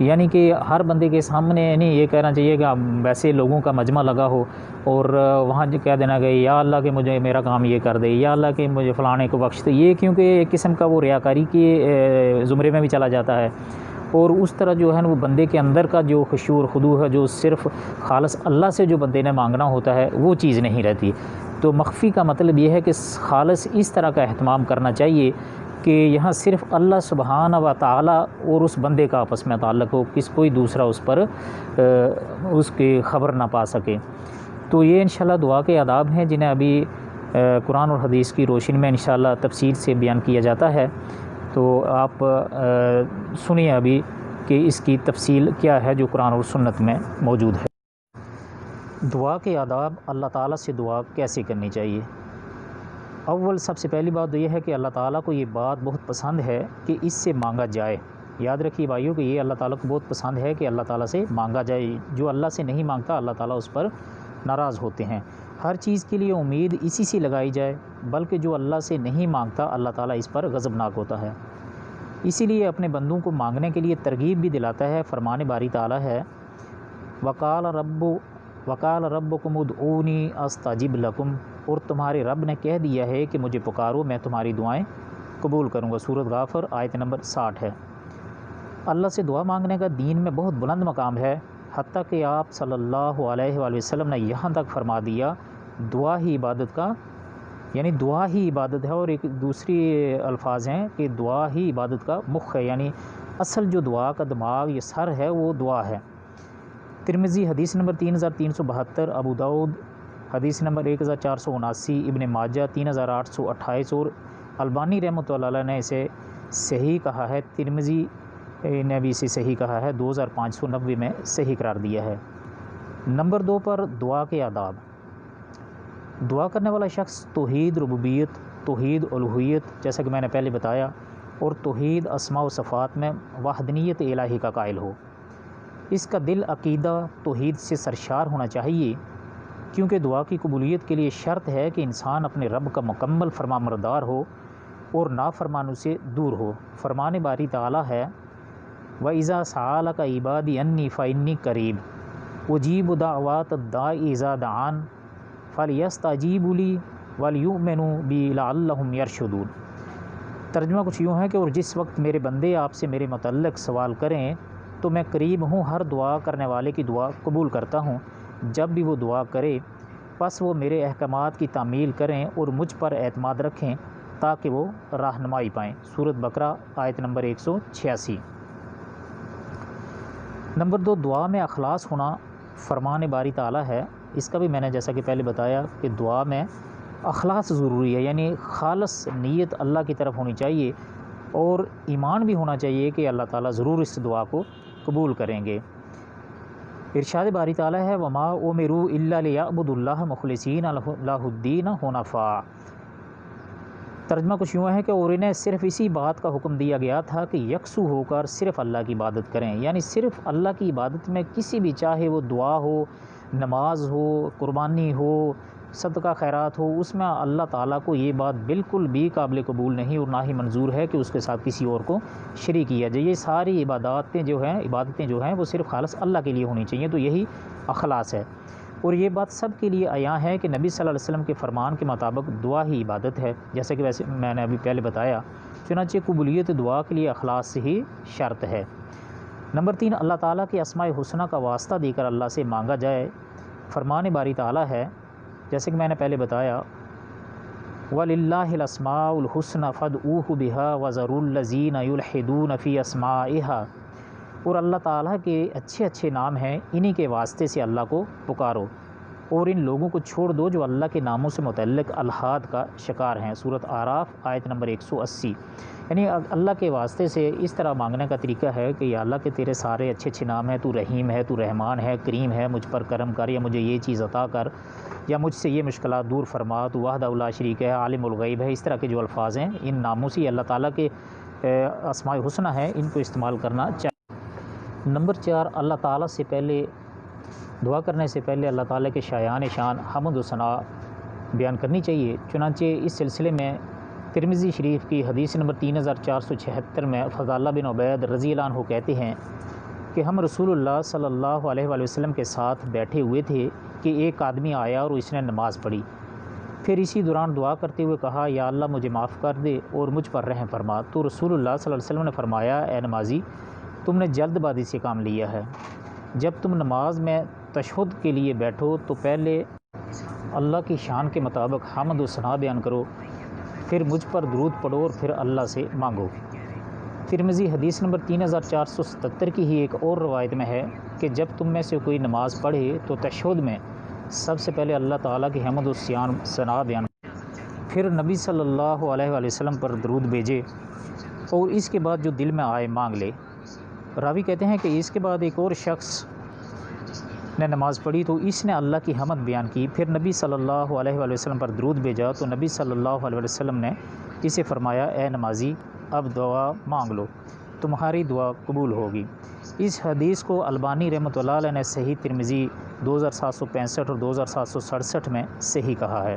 یعنی کہ ہر بندے کے سامنے نہیں یہ کہنا چاہیے کہ ویسے لوگوں کا مجمع لگا ہو اور وہاں کہہ دینا کہ یا اللہ کہ مجھے میرا کام یہ کر دے، یا اللہ کہ مجھے فلانے کو بخش دے، یہ کیونکہ ایک قسم کا وہ ریاکاری کے زمرے میں بھی چلا جاتا ہے، اور اس طرح جو ہے نا وہ بندے کے اندر کا جو خشوع اور خضوع ہے، جو صرف خالص اللہ سے جو بندے نے مانگنا ہوتا ہے وہ چیز نہیں رہتی۔ تو مخفی کا مطلب یہ ہے کہ خالص اس طرح کا اہتمام کرنا چاہیے کہ یہاں صرف اللہ سبحانہ و تعالی اور اس بندے کا آپس میں تعلق ہو، کوئی دوسرا اس پر اس کی خبر نہ پا سکے۔ تو یہ انشاءاللہ دعا کے آداب ہیں جنہیں ابھی قرآن اور حدیث کی روشنی میں انشاءاللہ تفصیل سے بیان کیا جاتا ہے۔ تو آپ سنیے ابھی کہ اس کی تفصیل کیا ہے جو قرآن اور سنت میں موجود ہے۔ دعا کے آداب، اللہ تعالیٰ سے دعا کیسے کرنی چاہیے۔ اول سب سے پہلی بات تو یہ ہے کہ اللہ تعالیٰ کو یہ بات بہت پسند ہے کہ اس سے مانگا جائے۔ یاد رکھیے بھائیوں کہ یہ اللہ تعالیٰ کو بہت پسند ہے کہ اللہ تعالیٰ سے مانگا جائے۔ جو اللہ سے نہیں مانگتا اللہ تعالیٰ اس پر ناراض ہوتے ہیں۔ ہر چیز کے لیے امید اسی سے لگائی جائے، بلکہ جو اللہ سے نہیں مانگتا اللہ تعالیٰ اس پر غضبناک ہوتا ہے۔ اسی لیے اپنے بندوں کو مانگنے کے لیے ترغیب بھی دلاتا ہے۔ فرمان باری تعالیٰ ہے وقال ربکم ادعونی استجب لکم، اور تمہارے رب نے کہہ دیا ہے کہ مجھے پکارو میں تمہاری دعائیں قبول کروں گا۔ سورۃ غافر آیت نمبر 60 ہے۔ اللہ سے دعا مانگنے کا دین میں بہت بلند مقام ہے، حتیٰ کہ آپ صلی اللہ علیہ وآلہ وسلم نے یہاں تک فرما دیا دعا ہی عبادت کا، یعنی دعا ہی عبادت ہے، اور ایک دوسری الفاظ ہیں کہ دعا ہی عبادت کا مخ ہے، یعنی اصل جو دعا کا دماغ یہ سر ہے وہ دعا ہے۔ ترمذی حدیث نمبر 3372، ابو داؤد حدیث نمبر 1479، ابن ماجہ 3828، اور البانی رحمۃ اللہ علیہ نے اسے صحیح کہا ہے۔ ترمذی نے بھی اسے صحیح کہا ہے، 2590 میں صحیح قرار دیا ہے۔ نمبر 2 پر دعا کے آداب۔ دعا کرنے والا شخص توحید ربوبیت، توحید الوہیت جیسا کہ میں نے پہلے بتایا، اور توحید اسماء و صفات میں وحدانیت الہی کا قائل ہو۔ اس کا دل عقیدہ توحید سے سرشار ہونا چاہیے، کیونکہ دعا کی قبولیت کے لیے شرط ہے کہ انسان اپنے رب کا مکمل فرمانبردار ہو اور نافرمانوں سے دور ہو۔ فرمان باری تعالیٰ ہے وَإِذَا سَأَلَكَ عِبَادِي أَنِّي فَإِنِّي قَرِيبٌ أُجِيبُ دَعْوَاتَ الدَّاعِ إِذَا دَعَانِ فَلْيَسْتَجِيبُوا لِي وَلْيُؤْمِنُوا بِي لَعَلَّهُمْ يَرْشُدُونَ۔ ترجمہ کچھ یوں ہے کہ اور جس وقت میرے بندے آپ سے میرے متعلق سوال کریں تو میں قریب ہوں، ہر دعا کرنے والے کی دعا قبول کرتا ہوں۔ جب بھی وہ دعا کرے پس وہ میرے احکامات کی تعمیل کریں اور مجھ پر اعتماد رکھیں تاکہ وہ رہنمائی پائیں۔ سورۃ بقرہ آیت نمبر 186۔ نمبر 2 دعا میں اخلاص ہونا فرمان باری تعالیٰ ہے۔ اس کا بھی میں نے جیسا کہ پہلے بتایا کہ دعا میں اخلاص ضروری ہے، یعنی خالص نیت اللہ کی طرف ہونی چاہیے، اور ایمان بھی ہونا چاہیے کہ اللہ تعالیٰ ضرور اس دعا کو قبول کریں گے۔ ارشاد باری تعالیٰ ہے وَمَا أُمِرُوا إِلَّا لِيَعْبُدُوا اللَّهَ مُخْلِصِينَ لَهُ الدِّينَ حُنَفَاءَ۔ ترجمہ کچھ یوں ہے کہ اور انہیں صرف اسی بات کا حکم دیا گیا تھا کہ یکسو ہو کر صرف اللہ کی عبادت کریں، یعنی صرف اللہ کی عبادت میں کسی بھی چاہے وہ دعا ہو، نماز ہو، قربانی ہو، صدقہ خیرات ہو، اس میں اللہ تعالیٰ کو یہ بات بالکل بھی قابل قبول نہیں اور نہ ہی منظور ہے کہ اس کے ساتھ کسی اور کو شریک کیا جائے۔ یہ ساری عبادتیں جو ہیں وہ صرف خالص اللہ کے لیے ہونی چاہیے، تو یہی اخلاص ہے۔ اور یہ بات سب کے لیے عیاں ہے کہ نبی صلی اللہ علیہ وسلم کے فرمان کے مطابق دعا ہی عبادت ہے، جیسا کہ ویسے میں نے ابھی پہلے بتایا۔ چنانچہ قبولیت دعا کے لیے اخلاص ہی شرط ہے۔ نمبر 3 اللہ تعالیٰ کے اسماء حسنہ کا واسطہ دے کر اللہ سے مانگا جائے۔ فرمان باری تعالیٰ ہے جیسے کہ میں نے پہلے بتایا وَلِلَّهِ الْأَسْمَاءُ الْحُسْنَى فَادْعُوهُ بِهَا وَذَرُوا الَّذِينَ يُلْحِدُونَ فِي أَسْمَائِهَا۔ اور اللہ تعالیٰ کے اچھے نام ہیں، انہی کے واسطے سے اللہ کو پکارو، اور ان لوگوں کو چھوڑ دو جو اللہ کے ناموں سے متعلق الحاد کا شکار ہیں۔ سورۃ اعراف آیت نمبر 180۔ یعنی اللہ کے واسطے سے اس طرح مانگنے کا طریقہ ہے کہ یا اللہ کے تیرے سارے اچھے نام ہیں، تو رحیم ہے، تو رحمان ہے، کریم ہے، مجھ پر کرم کر، یا مجھے یہ چیز عطا کر، یا مجھ سے یہ مشکلات دور فرما، تو وحدہ لا شریک ہے، عالم الغیب ہے۔ اس طرح کے جو الفاظ ہیں ان ناموں سے اللہ تعالیٰ کے اسماء حسنہ ہیں، ان کو استعمال کرنا چاہیے۔ نمبر 4 اللہ تعالیٰ سے پہلے دعا کرنے سے پہلے اللہ تعالیٰ کے شایان شان حمد و ثنا بیان کرنی چاہیے۔ چنانچہ اس سلسلے میں ترمذی شریف کی حدیث نمبر 3476 میں فضالہ بن عبید رضی اللہ عنہ کہتے ہیں کہ کہ ہم رسول اللہ صلی اللہ علیہ وآلہ وسلم کے ساتھ بیٹھے ہوئے تھے کہ ایک آدمی آیا اور اس نے نماز پڑھی، پھر اسی دوران دعا کرتے ہوئے کہا یا اللہ مجھے معاف کر دے اور مجھ پر رحم فرما۔ تو رسول اللہ صلی اللہ علیہ وسلم نے فرمایا اے نمازی، تم نے جلد بازی سے کام لیا ہے، جب تم نماز میں تشہد کے لیے بیٹھو تو پہلے اللہ کی شان کے مطابق حمد و ثنا بیان کرو، پھر مجھ پر درود پڑھو اور پھر اللہ سے مانگو۔ ترمذی حدیث نمبر 3477 کی ہی ایک اور روایت میں ہے کہ جب تم میں سے کوئی نماز پڑھے تو تشہد میں سب سے پہلے اللہ تعالیٰ کی حمد و ثنا بیان کرے، پھر نبی صلی اللہ علیہ وآلہ وسلم پر درود بھیجے اور اس کے بعد جو دل میں آئے مانگ لے۔ راوی کہتے ہیں کہ اس کے بعد ایک اور شخص نے نماز پڑھی تو اس نے اللہ کی حمد بیان کی، پھر نبی صلی اللہ علیہ وآلہ وسلم پر درود بھیجا تو نبی صلی اللہ علیہ وآلہ وسلم نے اسے فرمایا اے نمازی اب دعا مانگ لو، تمہاری دعا قبول ہوگی۔ اس حدیث کو البانی رحمۃ اللہ علیہ نے صحیح ترمذی 2765 اور 2767 میں صحیح کہا ہے۔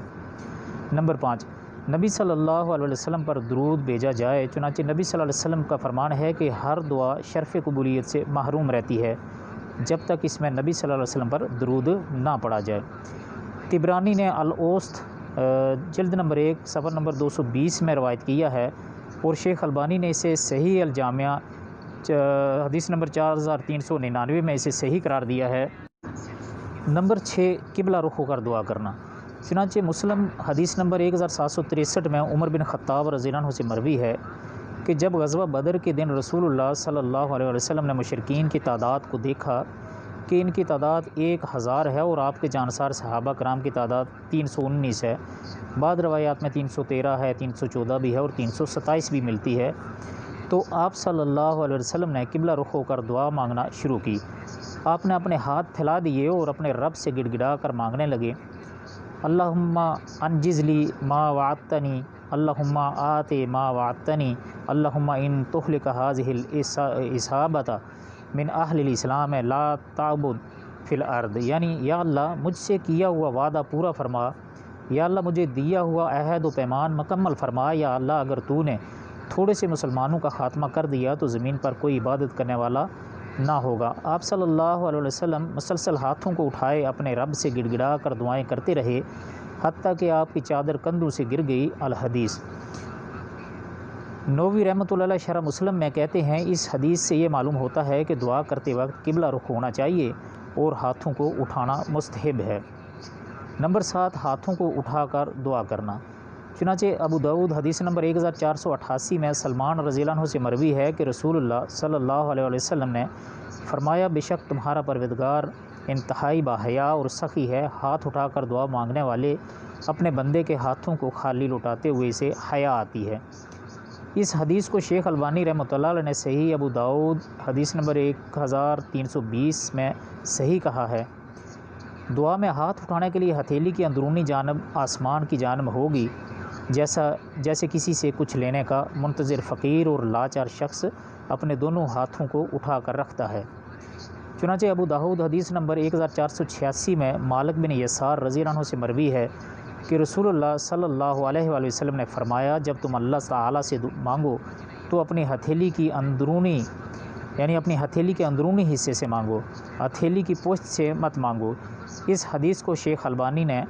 نمبر 5، نبی صلی اللہ علیہ وسلم پر درود بھیجا جائے، چنانچہ نبی صلی اللہ علیہ وسلم کا فرمان ہے کہ ہر دعا شرف قبولیت سے محروم رہتی ہے جب تک اس میں نبی صلی اللہ علیہ وسلم پر درود نہ پڑھا جائے۔ طبرانی نے الاوسط جلد نمبر 1 صفحہ نمبر 220 میں روایت کیا ہے اور شیخ البانی نے اسے صحیح الجامعہ حدیث نمبر 4399 میں اسے صحیح قرار دیا ہے۔ نمبر 6، قبلہ رخ ہو کر دعا کرنا، چنانچہ مسلم حدیث نمبر 1763 میں عمر بن خطاب رضی اللہ عنہ سے مروی ہے کہ جب غزوہ بدر کے دن رسول اللہ صلی اللہ علیہ وسلم نے مشرکین کی تعداد کو دیکھا کہ ان کی تعداد 1000 ہے اور آپ کے جانسار صحابہ کرام کی تعداد 319 ہے، بعض روایات میں 313 ہے، 314 بھی ہے اور 327 بھی ملتی ہے، تو آپ صلی اللہ علیہ وسلم نے قبلہ رخ ہو کر دعا مانگنا شروع کی۔ آپ نے اپنے ہاتھ پھیلا دیے اور اپنے رب سے گڑ گڑا کر مانگنے لگے، اللہم انجز لی ما وعدتنی، اللہم آت ما وعدتنی، اللہم ان تہلک ہذہ الاصابۃ من اہل الاسلام لا تعبد فی الارض، یعنی یا اللہ مجھ سے کیا ہوا وعدہ پورا فرما، یا اللہ مجھے دیا ہوا عہد و پیمان مکمل فرما، یا اللہ اگر تو نے تھوڑے سے مسلمانوں کا خاتمہ کر دیا تو زمین پر کوئی عبادت کرنے والا نہ ہوگا۔ آپ صلی اللہ علیہ وسلم مسلسل ہاتھوں کو اٹھائے اپنے رب سے گڑ گڑا کر دعائیں کرتے رہے حتیٰ کہ آپ کی چادر کندھوں سے گر گئی۔ الحدیث نووی رحمۃ اللہ علیہ شرح مسلم میں کہتے ہیں اس حدیث سے یہ معلوم ہوتا ہے کہ دعا کرتے وقت قبلہ رخ ہونا چاہیے اور ہاتھوں کو اٹھانا مستحب ہے۔ نمبر 7، ہاتھوں کو اٹھا کر دعا کرنا، چنانچہ ابو داؤد حدیث نمبر 1488 میں سلمان رضی اللہ عنہ سے مروی ہے کہ رسول اللہ صلی اللہ علیہ وسلم نے فرمایا بے شک تمہارا پروردگار انتہائی باحیا اور سخی ہے، ہاتھ اٹھا کر دعا مانگنے والے اپنے بندے کے ہاتھوں کو خالی لوٹاتے ہوئے اسے حیا آتی ہے۔ اس حدیث کو شیخ البانی رحمۃ اللہ علیہ نے صحیح ابو داؤد حدیث نمبر 1320 میں صحیح کہا ہے۔ دعا میں ہاتھ اٹھانے کے لیے ہتھیلی کی اندرونی جانب آسمان کی جانب ہوگی، جیسے کسی سے کچھ لینے کا منتظر فقیر اور لاچار شخص اپنے دونوں ہاتھوں کو اٹھا کر رکھتا ہے۔ چنانچہ ابو داؤد حدیث نمبر 1486 میں مالک بن یسار رضی اللہ عنہ سے مروی ہے کہ رسول اللہ صلی اللہ علیہ وآلہ وسلم نے فرمایا جب تم اللہ تعالیٰ سے مانگو تو اپنی ہتھیلی کی اندرونی یعنی اپنی ہتھیلی کے اندرونی حصے سے مانگو، ہتھیلی کی پشت سے مت مانگو۔ اس حدیث کو شیخ البانی نے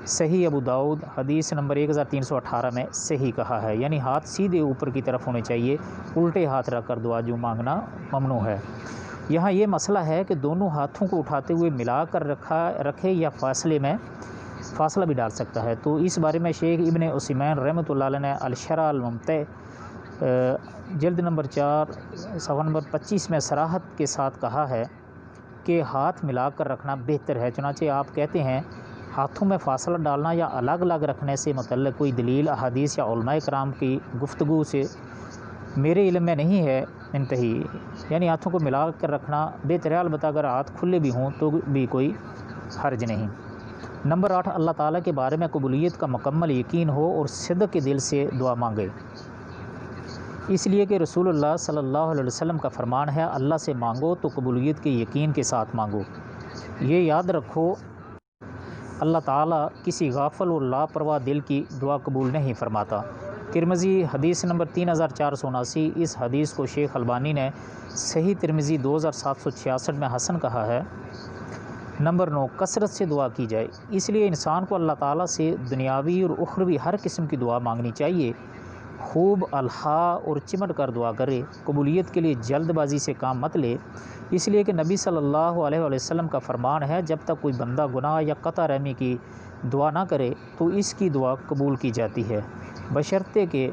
صحیح ابو داؤد حدیث نمبر 1318 میں صحیح کہا ہے، یعنی ہاتھ سیدھے اوپر کی طرف ہونے چاہیے، الٹے ہاتھ رکھ کر دعا جو مانگنا ممنوع ہے۔ یہاں یہ مسئلہ ہے کہ دونوں ہاتھوں کو اٹھاتے ہوئے ملا کر رکھے یا فاصلہ بھی ڈال سکتا ہے، تو اس بارے میں شیخ ابن عثیمین رحمۃ اللہ علیہ نے الشرح الممتع جلد نمبر 4 صفحہ نمبر 25 میں صراحت کے ساتھ کہا ہے کہ ہاتھ ملا کر رکھنا بہتر ہے۔ چنانچہ آپ کہتے ہیں ہاتھوں میں فاصلہ ڈالنا یا الگ الگ رکھنے سے متعلق کوئی دلیل احادیث یا علماء کرام کی گفتگو سے میرے علم میں نہیں ہے انتہی، یعنی ہاتھوں کو ملا کر رکھنا بہتر ہے، البتہ اگر ہاتھ کھلے بھی ہوں تو بھی کوئی حرج نہیں۔ نمبر 8، اللہ تعالیٰ کے بارے میں قبولیت کا مکمل یقین ہو اور صدق کے دل سے دعا مانگے، اس لیے کہ رسول اللہ صلی اللہ علیہ وسلم کا فرمان ہے اللہ سے مانگو تو قبولیت کے یقین کے ساتھ مانگو۔ یہ یاد رکھو اللہ تعالیٰ کسی غافل اور لاپرواہ دل کی دعا قبول نہیں فرماتا۔ ترمذی حدیث نمبر 3479، اس حدیث کو شیخ البانی نے صحیح ترمذی 2766 میں حسن کہا ہے۔ نمبر 9، کثرت سے دعا کی جائے، اس لیے انسان کو اللہ تعالیٰ سے دنیاوی اور اخروی ہر قسم کی دعا مانگنی چاہیے۔ خوب الہا اور چمٹ کر دعا کرے، قبولیت کے لیے جلد بازی سے کام مت لے، اس لیے کہ نبی صلی اللہ علیہ وسلم کا فرمان ہے جب تک کوئی بندہ گناہ یا قطع رحمی کی دعا نہ کرے تو اس کی دعا قبول کی جاتی ہے، بشرطے کہ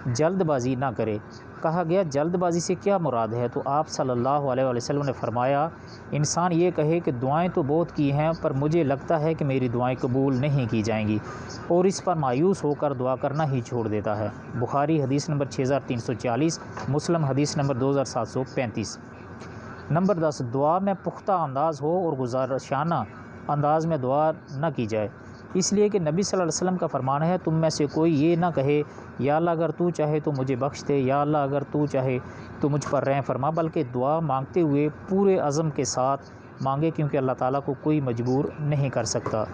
جلد بازی نہ کرے۔ کہا گیا جلد بازی سے کیا مراد ہے؟ تو آپ صلی اللہ علیہ وسلم نے فرمایا انسان یہ کہے کہ دعائیں تو بہت کی ہیں پر مجھے لگتا ہے کہ میری دعائیں قبول نہیں کی جائیں گی، اور اس پر مایوس ہو کر دعا کرنا ہی چھوڑ دیتا ہے۔ بخاری حدیث نمبر 6340، مسلم حدیث نمبر 2735۔ نمبر 10، دعا میں پختہ انداز ہو اور گزارشانہ انداز میں دعا نہ کی جائے، اس لیے کہ نبی صلی اللہ علیہ وسلم کا فرمان ہے تم میں سے کوئی یہ نہ کہے یا اللہ اگر تو چاہے تو مجھے بخش دے، یا اللہ اگر تو چاہے تو مجھ پر رحم فرما، بلکہ دعا مانگتے ہوئے پورے عزم کے ساتھ مانگے کیونکہ اللہ تعالیٰ کو کوئی مجبور نہیں کر سکتا۔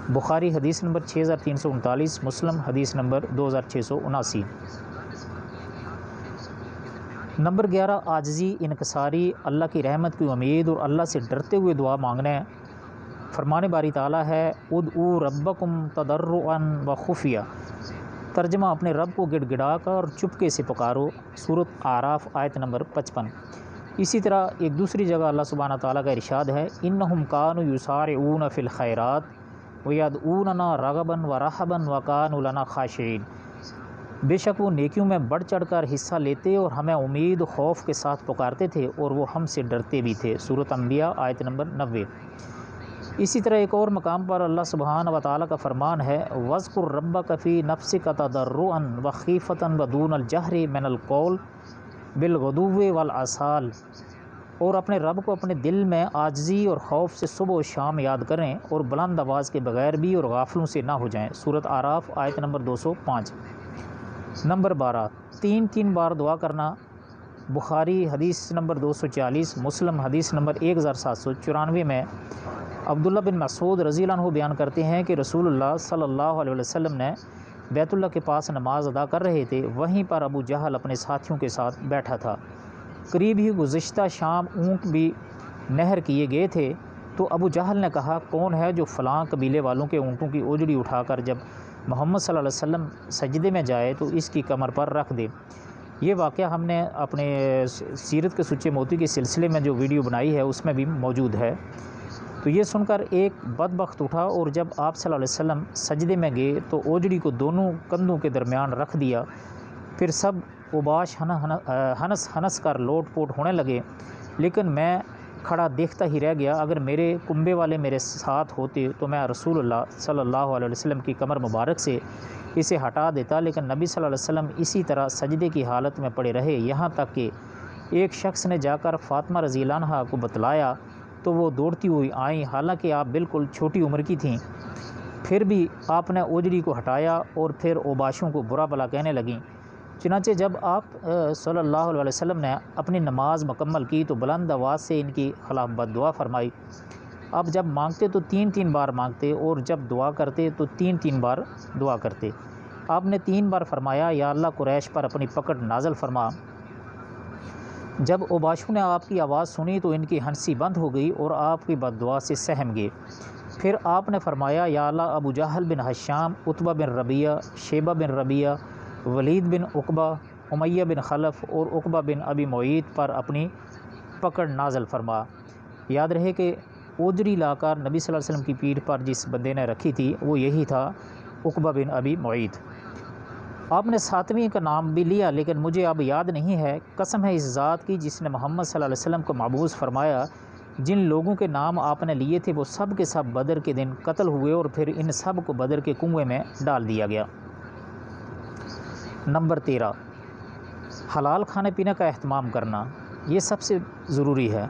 بخاری حدیث نمبر 6339، مسلم حدیث نمبر 2679۔ نمبر 11، عاجزی، انکساری، اللہ کی رحمت کی امید اور اللہ سے ڈرتے ہوئے دعا مانگنا ہے۔ فرمان باری تعالیٰ ہے ادعوا ربکم تضرعا وخفیہ، ترجمہ اپنے رب کو گڑ گڑا کر اور چپکے سے پکارو، سورۃ اعراف آیت نمبر 55۔ اسی طرح ایک دوسری جگہ اللہ سبحانہ تعالیٰ کا ارشاد ہے انہم کانوا یسارعون فی الخیرات ویدعوننا رغبا ورہبا وکانوا لنا خاشعین، بے شک وہ نیکیوں میں بڑھ چڑھ کر حصہ لیتے اور ہمیں امید و خوف کے ساتھ پکارتے تھے اور وہ ہم سے ڈرتے بھی تھے، سورۃ انبیاء آیت نمبر 90۔ اسی طرح ایک اور مقام پر اللہ سبحانہ و تعالیٰ کا فرمان ہے وَاذْكُرْ رَبَّكَ فِي نَفْسِكَ تَضَرُّعًا وَخِيفَةً وَدُونَ الْجَهْرِ مِنَ الْقَوْلِ بِالْغُدُوِّ وَالْآصَالِ، اور اپنے رب کو اپنے دل میں عاجزی اور خوف سے صبح و شام یاد کریں اور بلند آواز کے بغیر بھی اور غافلوں سے نہ ہو جائیں، سورۃ اعراف آیت نمبر 205۔ نمبر 12، تین بار دعا کرنا۔ بخاری حدیث نمبر 240، مسلم حدیث نمبر 1794 میں عبداللہ بن مسعود رضی اللہ عنہ بیان کرتے ہیں کہ رسول اللہ صلی اللہ علیہ وسلم نے بیت اللہ کے پاس نماز ادا کر رہے تھے، وہیں پر ابو جہل اپنے ساتھیوں کے ساتھ بیٹھا تھا۔ قریب ہی گزشتہ شام اونٹ بھی نہر کیے گئے تھے، تو ابو جہل نے کہا کون ہے جو فلاں قبیلے والوں کے اونٹوں کی اوجڑی اٹھا کر جب محمد صلی اللہ علیہ وسلم سجدے میں جائے تو اس کی کمر پر رکھ دے۔ یہ واقعہ ہم نے اپنے سیرت کے سچے موتی کے سلسلے میں جو ویڈیو بنائی ہے اس میں بھی موجود ہے۔ تو یہ سن کر ایک بدبخت اٹھا اور جب آپ صلی اللہ علیہ وسلم سجدے میں گئے تو اوجڑی کو دونوں کندھوں کے درمیان رکھ دیا، پھر سب اوباش ہنس ہنس کر لوٹ پوٹ ہونے لگے، لیکن میں کھڑا دیکھتا ہی رہ گیا۔ اگر میرے کنبے والے میرے ساتھ ہوتے تو میں رسول اللہ صلی اللہ علیہ وسلم کی کمر مبارک سے اسے ہٹا دیتا، لیکن نبی صلی اللہ علیہ وسلم اسی طرح سجدے کی حالت میں پڑے رہے، یہاں تک کہ ایک شخص نے جا کر فاطمہ رضی اللہ عنہا کو بتلایا تو وہ دوڑتی ہوئی آئیں، حالانکہ آپ بالکل چھوٹی عمر کی تھیں، پھر بھی آپ نے اوجڑی کو ہٹایا اور پھر اوباشوں کو برا بھلا کہنے لگیں۔ چنانچہ جب آپ صلی اللہ علیہ وسلم نے اپنی نماز مکمل کی تو بلند آواز سے ان کی خلاف بد دعا فرمائی۔ آپ جب مانگتے تو 3 بار مانگتے اور جب دعا کرتے تو 3 بار دعا کرتے۔ آپ نے 3 بار فرمایا یا اللہ قریش پر اپنی پکڑ نازل فرما۔ جب اوباشوں نے آپ کی آواز سنی تو ان کی ہنسی بند ہو گئی اور آپ کی بد دعا سے سہم گئے۔ پھر آپ نے فرمایا یا اللہ ابو جہل بن ہشام، عتبہ بن ربیعہ، شیبہ بن ربیعہ، ولید بن عقبہ، امیہ بن خلف اور عقبہ بن ابی معیط پر اپنی پکڑ نازل فرما۔ یاد رہے کہ اوجری لا کر نبی صلی اللہ علیہ وسلم کی پیٹھ پر جس بندے نے رکھی تھی وہ یہی تھا، عقبہ بن ابی معیط۔ آپ نے 7ویں کا نام بھی لیا لیکن مجھے اب یاد نہیں ہے، قسم ہے اس ذات کی جس نے محمد صلی اللہ علیہ وسلم کو مبعوث فرمایا، جن لوگوں کے نام آپ نے لیے تھے وہ سب کے سب بدر کے دن قتل ہوئے اور پھر ان سب کو بدر کے کنویں میں ڈال دیا گیا۔ نمبر 13، حلال کھانے پینے کا اہتمام کرنا، یہ سب سے ضروری ہے۔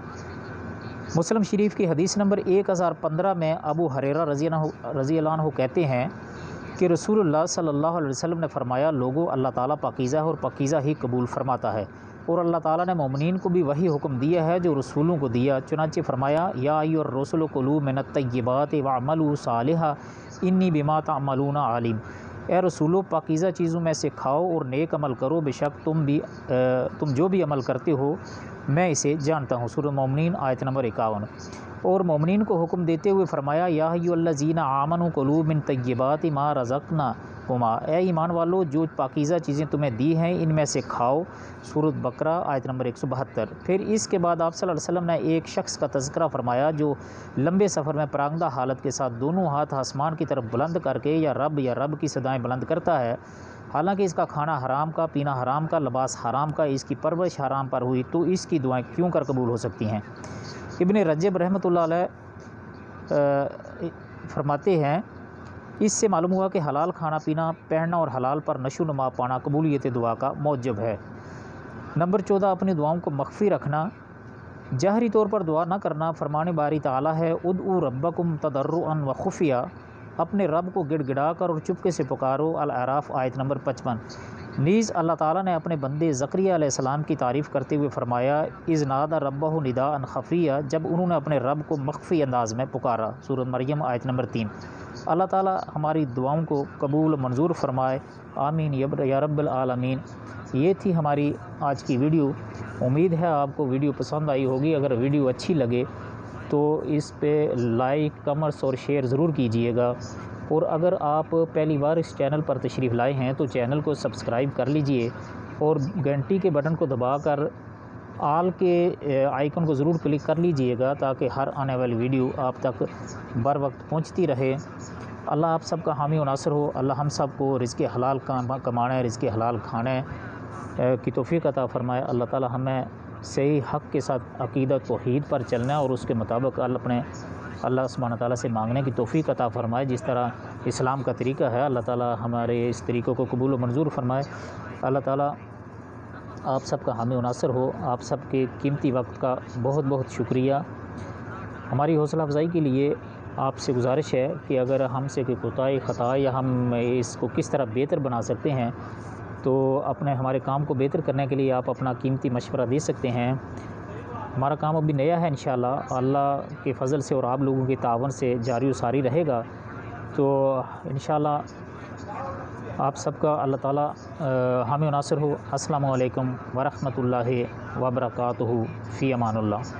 مسلم شریف کی حدیث نمبر 1015 میں ابو ہریرہ رضی اللہ عنہ کہتے ہیں کہ رسول اللہ صلی اللہ علیہ وسلم نے فرمایا لوگو اللہ تعالیٰ پاکیزہ اور پاکیزہ ہی قبول فرماتا ہے، اور اللہ تعالیٰ نے مومنین کو بھی وہی حکم دیا ہے جو رسولوں کو دیا، چنانچہ فرمایا یا ایھا الرسل کلوا من الطیبات واعملوا صالحا انی بما تعملون علیم، اے رسولو پاکیزہ چیزوں میں سے کھاؤ اور نیک عمل کرو، بے شک تم جو بھی عمل کرتے ہو میں اسے جانتا ہوں۔ سورہ مومنین آیت نمبر 51۔ اور مومنین کو حکم دیتے ہوئے فرمایا یا ایھا الذین آمنوا کلوا من طیبات ما رزقناکم، اے ایمان والو جو پاکیزہ چیزیں تمہیں دی ہیں ان میں سے کھاؤ۔ سورۃ بقرہ آیت نمبر 172۔ پھر اس کے بعد آپ صلی اللہ علیہ وسلم نے ایک شخص کا تذکرہ فرمایا جو لمبے سفر میں پراگندہ حالت کے ساتھ دونوں ہاتھ آسمان کی طرف بلند کر کے یا رب کی صدائیں بلند کرتا ہے، حالانکہ اس کا کھانا حرام کا، پینا حرام کا، لباس حرام کا، اس کی پرورش حرام پر ہوئی، تو اس کی دعائیں کیوں کر قبول ہو سکتی ہیں؟ ابن رجب رحمۃ اللہ علیہ فرماتے ہیں اس سے معلوم ہوا کہ حلال کھانا پینا، پہننا اور حلال پر نشو و نما پانا قبولیت دعا کا موجب ہے۔ نمبر 14، اپنی دعاؤں کو مخفی رکھنا، جہری طور پر دعا نہ کرنا۔ فرمان باری تعالیٰ ہے ادعوا ربکم تضرعا وخفیہ، اپنے رب کو گڑ گڑا کر اور چپکے سے پکارو۔ الاعراف آیت نمبر 55۔ نیز اللہ تعالیٰ نے اپنے بندے زکریا علیہ السلام کی تعریف کرتے ہوئے فرمایا اذ نادى ربہ نداء خفیہ، جب انہوں نے اپنے رب کو مخفی انداز میں پکارا۔ سورۃ مریم آیت نمبر 3۔ اللہ تعالیٰ ہماری دعاؤں کو قبول منظور فرمائے، آمین یا رب العالمین۔ یہ تھی ہماری آج کی ویڈیو، امید ہے آپ کو ویڈیو پسند آئی ہوگی۔ اگر ویڈیو اچھی لگے تو اس پہ لائک، کمنٹس اور شیئر ضرور کیجئے گا، اور اگر آپ پہلی بار اس چینل پر تشریف لائے ہیں تو چینل کو سبسکرائب کر لیجئے اور گھنٹی کے بٹن کو دبا کر آل کے آئیکن کو ضرور کلک کر لیجئے گا تاکہ ہر آنے والی ویڈیو آپ تک بر وقت پہنچتی رہے۔ اللہ آپ سب کا حامی و ناصر ہو۔ اللہ ہم سب کو رزق حلال کمانے، رزق حلال کھانے کی توفیق عطا فرمائے۔ اللہ تعالی ہمیں صحیح حق کے ساتھ عقیدہ توحید پر چلنا اور اس کے مطابق اللہ سبحانہ تعالیٰ سے مانگنے کی توفیق عطا فرمائے، جس طرح اسلام کا طریقہ ہے۔ اللہ تعالیٰ ہمارے اس طریقوں کو قبول و منظور فرمائے۔ اللہ تعالیٰ آپ سب کا حامی و ناصر ہو۔ آپ سب کے قیمتی وقت کا بہت بہت شکریہ۔ ہماری حوصلہ افزائی کے لیے آپ سے گزارش ہے کہ اگر ہم سے کوئی کوتاہی، خطا یا ہم اس کو کس طرح بہتر بنا سکتے ہیں تو ہمارے کام کو بہتر کرنے کے لیے آپ اپنا قیمتی مشورہ دے سکتے ہیں۔ ہمارا کام ابھی نیا ہے، انشاءاللہ اللہ کے فضل سے اور آپ لوگوں کے تعاون سے جاری و ساری رہے گا، تو انشاءاللہ آپ سب کا اللہ تعالیٰ حامی و ناصر ہو۔ السلام علیکم ورحمۃ اللہ وبرکاتہ، فی امان اللہ۔